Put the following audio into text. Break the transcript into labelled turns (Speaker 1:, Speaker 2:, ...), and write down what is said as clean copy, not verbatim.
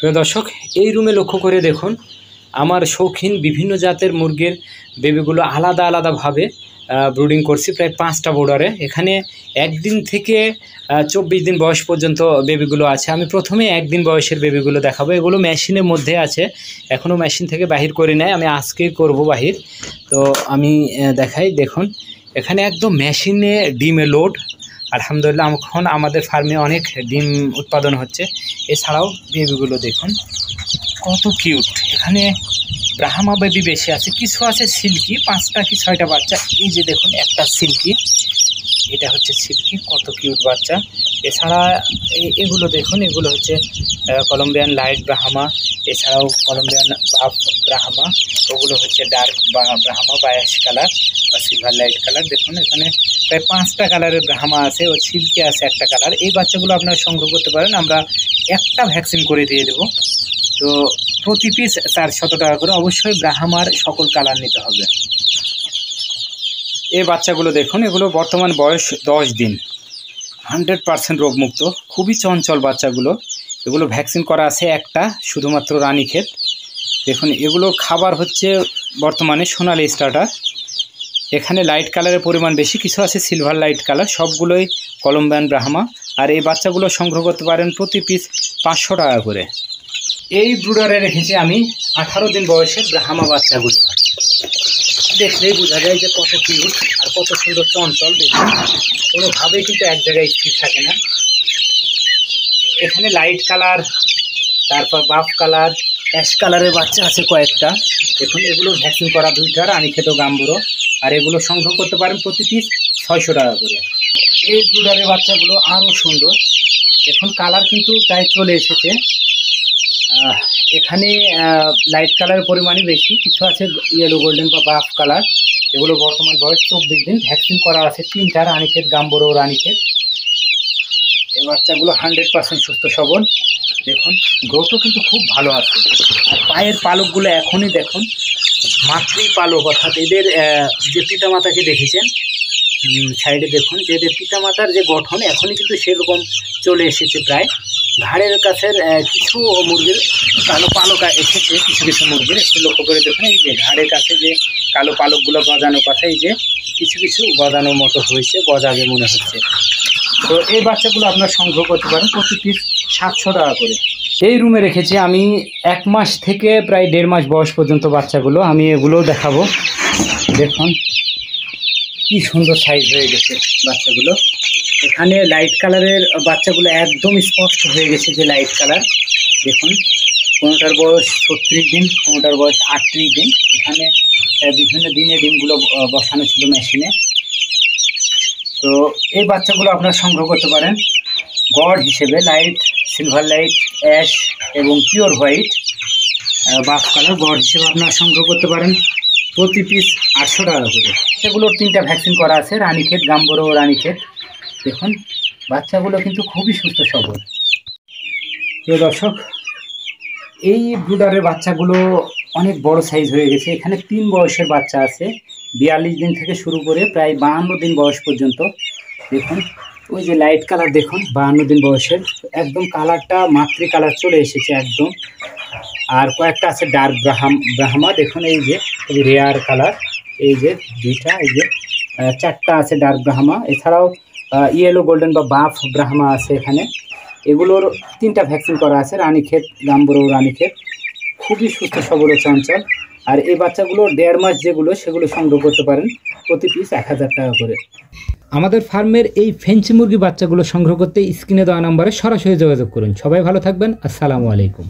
Speaker 1: প্রিয় দর্শক, এই রুমে লক্ষ্য করে দেখুন আমার শৌখিন বিভিন্ন জাতের মুরগির বেবিগুলো আলাদা আলাদাভাবে ব্রুডিং করছি প্রায় 5টা বর্ডারে। এখানে 1 দিন থেকে 24 দিন বয়স পর্যন্ত বেবিগুলো আছে। আমি প্রথমে 1 দিন বয়সের বেবিগুলো দেখাবো। এগুলো মেশিনের মধ্যে আছে, এখনও মেশিন থেকে বাহির করি নাই, আমি আজকেই করব বাহির। তো আমি দেখাই, দেখুন এখানে একদম মেশিনে ডিমে লোড। আলহামদুলিল্লাহ এখন আমাদের ফার্মে অনেক ডিম উৎপাদন হচ্ছে। এছাড়াও বেবিগুলো দেখুন কত কিউট। এখানে ব্রাহ্মা বেবি বেশি আছে, কিছু আছে সিল্কি, 5টা কি 6টা বাচ্চা। এই যে দেখুন একটা সিল্কি, এটা হচ্ছে সিল্কি, কত কিউট বাচ্চা। এছাড়া এগুলো দেখুন, এগুলো হচ্ছে কলম্বিয়ান লাইট ব্রাহ্মা, এছাড়াও কলম্বিয়ান বাফ ব্রাহ্মা, ওগুলো হচ্ছে ডার্ক ব্রাহ্মা বা অ্যাশ কালার বা সিলভার লাইট কালার। দেখুন এখানে প্রায় 5টা কালারের ব্রাহ্মা আছে, ও সিল্কি আছে একটা কালার। এই বাচ্চাগুলো আপনারা সংগ্রহ করতে পারেন, আমরা একটা ভ্যাকসিন করে দিয়ে দেবো। তো প্রতি পিস 400 টাকা করে। অবশ্যই ব্রাহ্মার সকল কালার নিতে হবে। এই বাচ্চাগুলো দেখুন, এগুলো বর্তমান বয়স 10 দিন, 100% রোগমুক্ত, খুবই চঞ্চল বাচ্চাগুলো। এগুলো ভ্যাকসিন করা আছে একটা, শুধুমাত্র রানীক্ষেত। দেখুন এগুলো খাবার হচ্ছে বর্তমানে সোনালি স্টার্টার। এখানে লাইট কালারের পরিমাণ বেশি, কিছু আছে সিলভার লাইট কালার, সবগুলোই কলম্বিয়ান ব্রাহ্মা। আর এই বাচ্চাগুলো সংগ্রহ করতে পারেন প্রতি পিস 500 টাকা করে। এই ব্রুডারে রেখেছি আমি 18 দিন বয়সের ব্রাহ্মা বাচ্চাগুলো। দেখলেই বোঝা যায় যে কত কিউট আর কত সুন্দর চঞ্চল। দেখুন কোনোভাবেই কিন্তু এক জায়গায় স্থির থাকে না। এখানে লাইট কালার, তারপর বাফ কালার, অ্যাশ কালারের বাচ্চা আছে কয়েকটা। দেখুন এগুলো ভ্যাকসিন করা 2টা, রানীক্ষেত গাম্বুরো। আর এগুলো সংগ্রহ করতে পারেন প্রতি পিস 600 টাকা করে। এই ব্রুডারের বাচ্চাগুলো আরও সুন্দর। এখন কালার কিন্তু প্রায় চলে এসেছে। এখানে লাইট কালারের পরিমাণই বেশি, কিছু আছে ইয়েলো গোল্ডেন বা বাফ কালার। এগুলো বর্তমান বয়স 24 দিন, ভ্যাকসিন করা আছে 3টা, রানীক্ষেত গাম্বুরো ও রানীক্ষেত। এই বাচ্চাগুলো 100% সুস্থ সবল। দেখুন গ্রোথও কিন্তু খুব ভালো আছে। আর পায়ের পালকগুলো এখনই দেখুন মাতৃ পালক, অর্থাৎ এদের যে পিতামাতাকে দেখেছেন সাইডে দেখুন যে এদের পিতামাতার যে গঠন এখনই কিন্তু সেরকম চলে এসেছে। প্রায় ঘাড়ের কাছের কিছু মুরগির কালো পালক এসেছে, কিছু কিছু মুরগির একটু লক্ষ্য করে দেখুন। এই যে ঘাড়ের কাছে যে কালো পালকগুলো গজানোর কথা, এই যে কিছু কিছু গজানোর মতো হয়েছে, গজাবে মনে হচ্ছে। তো এই বাচ্চাগুলো আপনারা সংগ্রহ করতে পারেন প্রতি পিস 700 টাকা করে। এই রুমে রেখেছি আমি 1 মাস থেকে প্রায় 1.5 মাস বয়স পর্যন্ত বাচ্চাগুলো, আমি এগুলোও দেখাবো। দেখুন কি সুন্দর সাইজ হয়ে গেছে বাচ্চাগুলো। এখানে লাইট কালারের বাচ্চাগুলো একদম স্পষ্ট হয়ে গেছে যে লাইট কালার। দেখুন কোনোটার বয়স 36 দিন, কোনোটার বয়স 38 দিন। এখানে বিভিন্ন দিনে ডিমগুলো বসানো ছিল মেশিনে। তো এই বাচ্চাগুলো আপনারা সংগ্রহ করতে পারেন গড় হিসেবে লাইট, সিলভার লাইট, অ্যাশ এবং পিওর হোয়াইট বাফ কালার গড় হিসেবে আপনারা সংগ্রহ করতে পারেন প্রতি পিস 800 টাকা করে। সেগুলোর 3টা ভ্যাকসিন করা আছে, রানীক্ষেত গাম্বুরো ও রানীক্ষেত। দেখুন বাচ্চাগুলো কিন্তু খুবই সুস্থ সবল। প্রিয় দর্শক, এই ব্রুডারের বাচ্চাগুলো অনেক বড় সাইজ হয়ে গেছে। এখানে 3 বয়সের বাচ্চা আছে, 42 দিন থেকে শুরু করে প্রায় 52 দিন বয়স পর্যন্ত। দেখুন ওই যে লাইট কালার দেখুন, 52 দিন বয়সের, একদম কালারটা মাতৃ কালার চলে এসেছে একদম। আর কয়েকটা আছে ডার্ক ব্রাহ্মা। দেখুন এই যে রেয়ার কালার, এই যে 2টা, এই যে 4টা আছে ডার্ক ব্রাহ্মা। এছাড়াও ইয়েলো গোল্ডেন বা বাফ ব্রাহ্মা আছে এখানে। এগুলোর 3টা ভ্যাকসিন করা আছে, রানীক্ষেত গাম্বুরো রানীক্ষেত। খুবই সুস্থ সবল ও চঞ্চল। আর এই বাচ্চাগুলো 1.5 মাস যেগুলো, সেগুলো সংগ্রহ করতে পারেন প্রতি পিস 1000 টাকা করে। আমাদের ফার্মের এই ফেন্সি মুরগি বাচ্চাগুলো সংগ্রহ করতে স্ক্রিনে দেওয়া নম্বরে সরাসরি যোগাযোগ করুন। সবাই ভালো থাকবেন। আসসালামু আলাইকুম।